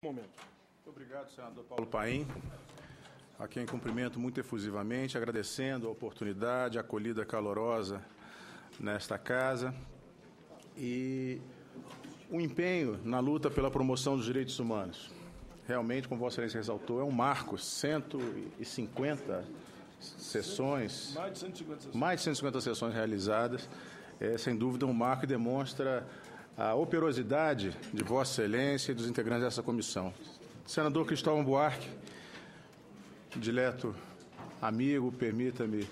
Momento. Muito obrigado, senador Paulo Paim, a quem cumprimento muito efusivamente, agradecendo a oportunidade, a acolhida calorosa nesta casa e o empenho na luta pela promoção dos direitos humanos. Realmente, como Vossa Excelência ressaltou, é um marco, 150 sessões, mais de 150 sessões realizadas, sem dúvida um marco e demonstra a operosidade de Vossa Excelência e dos integrantes dessa comissão. Senador Cristóvão Buarque, dileto amigo, permita-me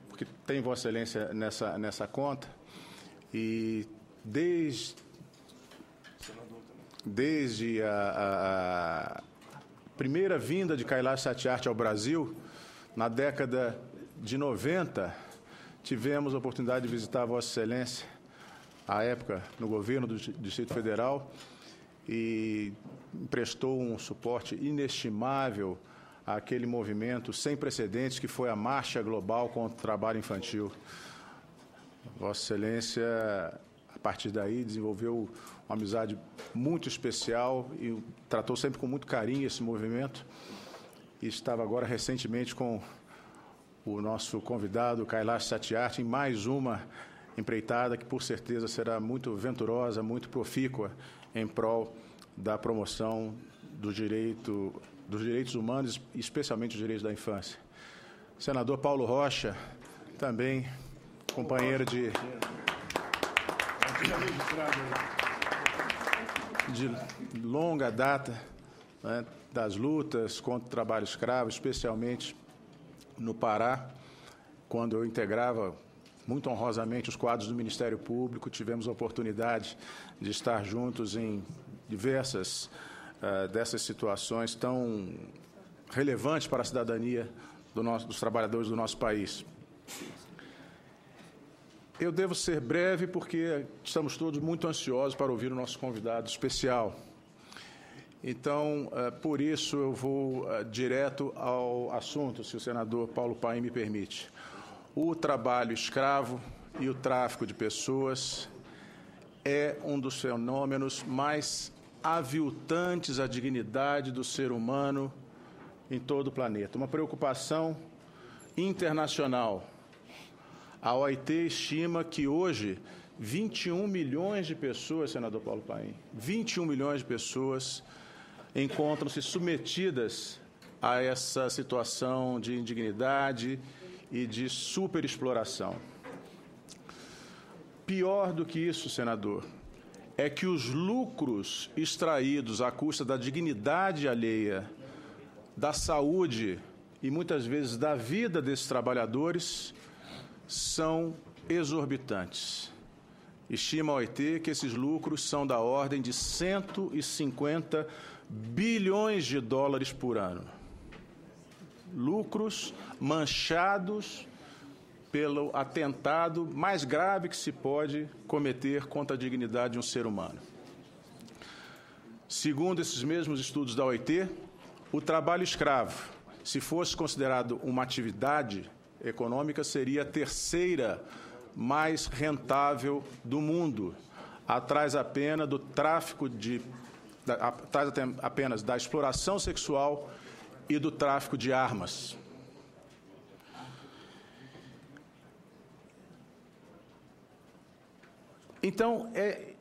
porque tem Vossa Excelência nessa conta, e desde a primeira vinda de Kailash Satyarthi ao Brasil, na década de 90, tivemos a oportunidade de visitar Vossa Excelência, à época, no governo do Distrito Federal, e prestou um suporte inestimável àquele movimento sem precedentes que foi a Marcha Global contra o Trabalho Infantil. Vossa Excelência, a partir daí, desenvolveu uma amizade muito especial e tratou sempre com muito carinho esse movimento, e estava agora recentemente com o nosso convidado, Kailash Satyarthi, em mais uma empreitada que, por certeza, será muito venturosa, muito profícua em prol da promoção dos direitos humanos, especialmente os direitos da infância. Senador Paulo Rocha, também companheiro de longa data, né, das lutas contra o trabalho escravo, especialmente no Pará, quando eu integrava muito honrosamente os quadros do Ministério Público. Tivemos a oportunidade de estar juntos em diversas dessas situações tão relevantes para a cidadania dos trabalhadores do nosso país. Eu devo ser breve porque estamos todos muito ansiosos para ouvir o nosso convidado especial. Então, por isso, eu vou direto ao assunto, se o senador Paulo Paim me permite. O trabalho escravo e o tráfico de pessoas é um dos fenômenos mais aviltantes à dignidade do ser humano em todo o planeta. Uma preocupação internacional. A OIT estima que hoje 21 milhões de pessoas, senador Paulo Paim, 21 milhões de pessoas encontram-se submetidas a essa situação de indignidade e de superexploração. Pior do que isso, senador, é que os lucros extraídos à custa da dignidade alheia, da saúde e muitas vezes da vida desses trabalhadores são exorbitantes. Estima a OIT que esses lucros são da ordem de 150 bilhões de dólares por ano. Lucros manchados pelo atentado mais grave que se pode cometer contra a dignidade de um ser humano. Segundo esses mesmos estudos da OIT, o trabalho escravo, se fosse considerado uma atividade econômica, seria a terceira mais rentável do mundo, atrás apenas do tráfico apenas da exploração sexual e do tráfico de armas. Então, é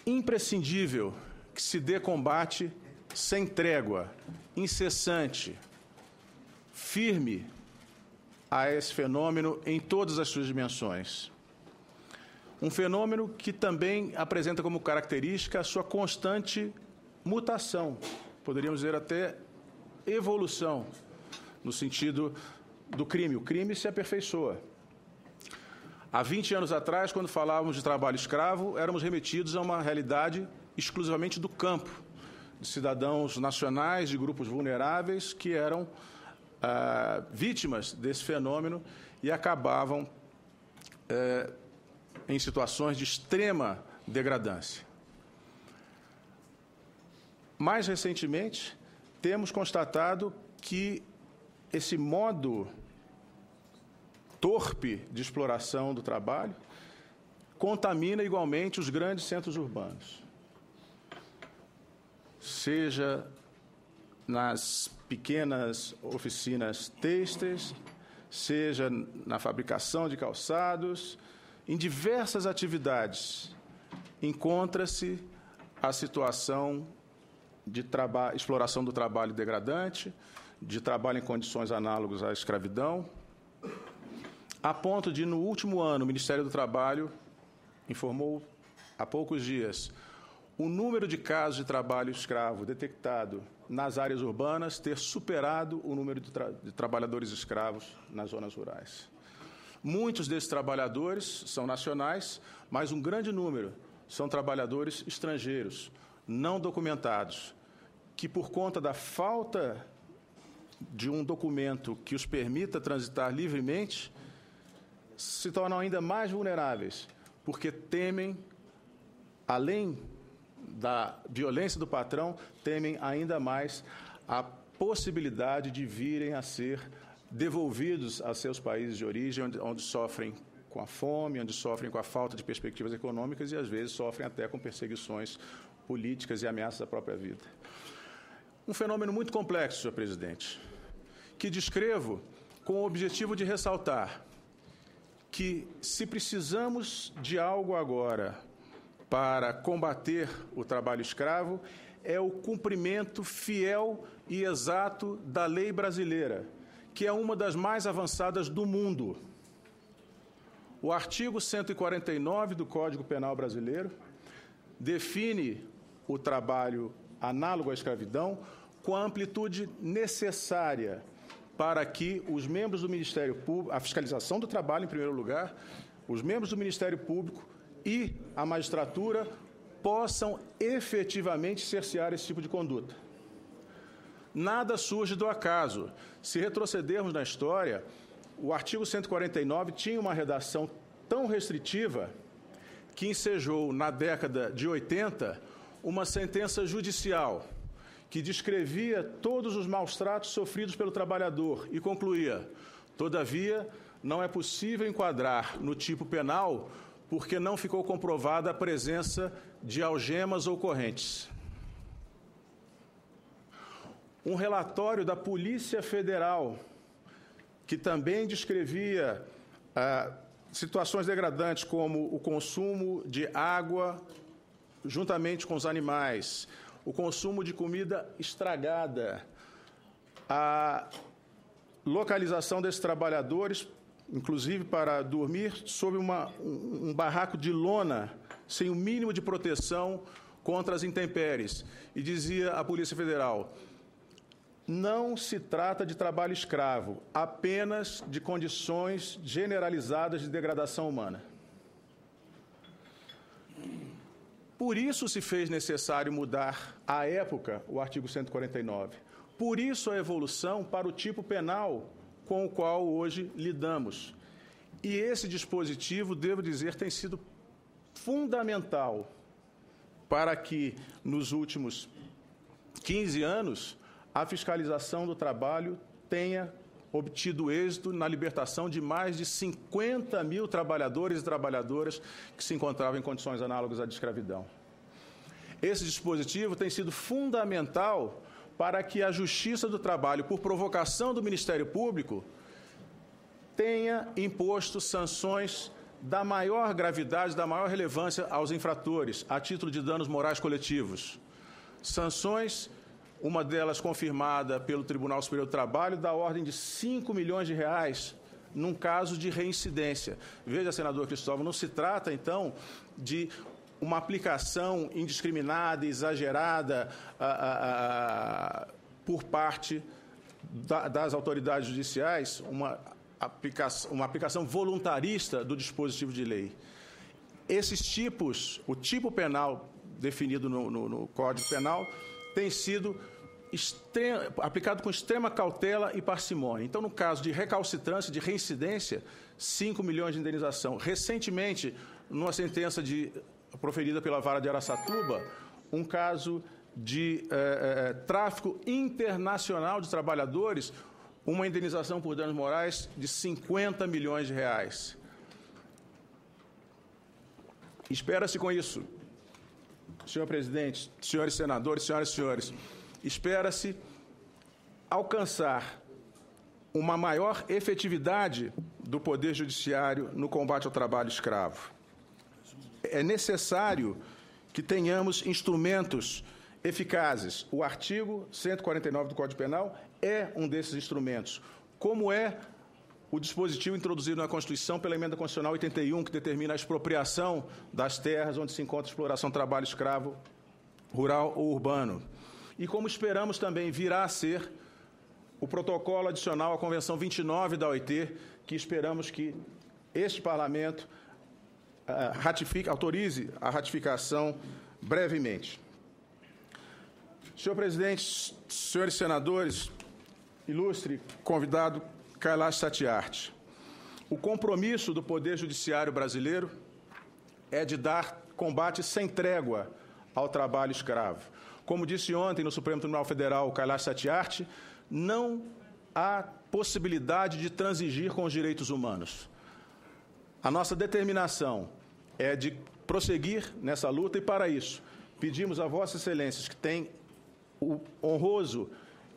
imprescindível que se dê combate sem trégua, incessante, firme a esse fenômeno em todas as suas dimensões. Um fenômeno que também apresenta como característica a sua constante mutação, poderíamos dizer até evolução, no sentido do crime. O crime se aperfeiçoa. Há 20 anos atrás, quando falávamos de trabalho escravo, éramos remetidos a uma realidade exclusivamente do campo, de cidadãos nacionais, de grupos vulneráveis que eram vítimas desse fenômeno e acabavam em situações de extrema degradância. Mais recentemente, temos constatado que esse modo torpe de exploração do trabalho contamina igualmente os grandes centros urbanos. seja nas pequenas oficinas têxteis, seja na fabricação de calçados, em diversas atividades, encontra-se a situação de exploração do trabalho degradante, de trabalho em condições análogas à escravidão, a ponto de, no último ano, o Ministério do Trabalho informou há poucos dias o número de casos de trabalho escravo detectado nas áreas urbanas ter superado o número de trabalhadores escravos nas zonas rurais. Muitos desses trabalhadores são nacionais, mas um grande número são trabalhadores estrangeiros, não documentados, que, por conta da falta de um documento que os permita transitar livremente, se tornam ainda mais vulneráveis, porque temem, além da violência do patrão, temem ainda mais a possibilidade de virem a ser devolvidos a seus países de origem, onde sofrem com a fome, onde sofrem com a falta de perspectivas econômicas e, às vezes, sofrem até com perseguições políticas e ameaças à própria vida. Um fenômeno muito complexo, senhor presidente, que descrevo com o objetivo de ressaltar que, se precisamos de algo agora para combater o trabalho escravo, é o cumprimento fiel e exato da lei brasileira, que é uma das mais avançadas do mundo. O artigo 149 do Código Penal brasileiro define o trabalho análogo à escravidão com a amplitude necessária para que os membros do Ministério Público, a fiscalização do trabalho, em primeiro lugar, os membros do Ministério Público e a magistratura possam efetivamente cercear esse tipo de conduta. Nada surge do acaso. Se retrocedermos na história, o artigo 149 tinha uma redação tão restritiva que ensejou, na década de 80, uma sentença judicial que descrevia todos os maus-tratos sofridos pelo trabalhador e concluía: todavia, não é possível enquadrar no tipo penal porque não ficou comprovada a presença de algemas ou correntes. Um relatório da Polícia Federal, que também descrevia situações degradantes como o consumo de água juntamente com os animais, o consumo de comida estragada, a localização desses trabalhadores, inclusive para dormir sob um barraco de lona, sem o mínimo de proteção contra as intempéries. E dizia a Polícia Federal: não se trata de trabalho escravo, apenas de condições generalizadas de degradação humana. Por isso se fez necessário mudar, à época, o artigo 149. Por isso a evolução para o tipo penal com o qual hoje lidamos. E esse dispositivo, devo dizer, tem sido fundamental para que, nos últimos 15 anos, a fiscalização do trabalho tenha obtido êxito na libertação de mais de 50 mil trabalhadores e trabalhadoras que se encontravam em condições análogas à de escravidão. Esse dispositivo tem sido fundamental para que a Justiça do Trabalho, por provocação do Ministério Público, tenha imposto sanções da maior gravidade, da maior relevância aos infratores, a título de danos morais coletivos. Sanções, uma delas confirmada pelo Tribunal Superior do Trabalho, da ordem de 5 milhões de reais, num caso de reincidência. Veja, senador Cristóvão, não se trata, então, de uma aplicação indiscriminada e exagerada por parte das autoridades judiciais, uma aplicação voluntarista do dispositivo de lei. Esses tipos, o tipo penal definido no Código Penal, tem sido aplicado com extrema cautela e parcimônia. Então, no caso de recalcitrância, de reincidência, 5 milhões de indenização. Recentemente, numa sentença proferida pela Vara de Araçatuba, um caso de tráfico internacional de trabalhadores, uma indenização por danos morais de 50 milhões de reais. Espera-se com isso, senhor presidente, senhores senadores, senhoras e senhores, espera-se alcançar uma maior efetividade do Poder Judiciário no combate ao trabalho escravo. É necessário que tenhamos instrumentos eficazes. O artigo 149 do Código Penal é um desses instrumentos, como é o dispositivo introduzido na Constituição pela Emenda Constitucional 81, que determina a expropriação das terras onde se encontra exploração, trabalho escravo, rural ou urbano. E como esperamos também virá a ser o protocolo adicional à Convenção 29 da OIT, que esperamos que este Parlamento autorize a ratificação brevemente. Senhor presidente, senhores senadores, ilustre convidado Kailash Satyarthi, o compromisso do Poder Judiciário brasileiro é de dar combate sem trégua ao trabalho escravo. Como disse ontem no Supremo Tribunal Federal Kailash Satyarthi, não há possibilidade de transigir com os direitos humanos. A nossa determinação é de prosseguir nessa luta e, para isso, pedimos a Vossas Excelências, que têm o honroso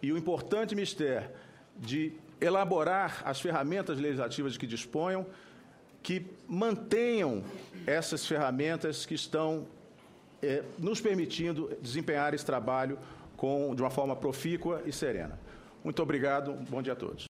e o importante mistério de elaborar as ferramentas legislativas de que disponham, que mantenham essas ferramentas que estão nos permitindo desempenhar esse trabalho de uma forma profícua e serena. Muito obrigado, bom dia a todos.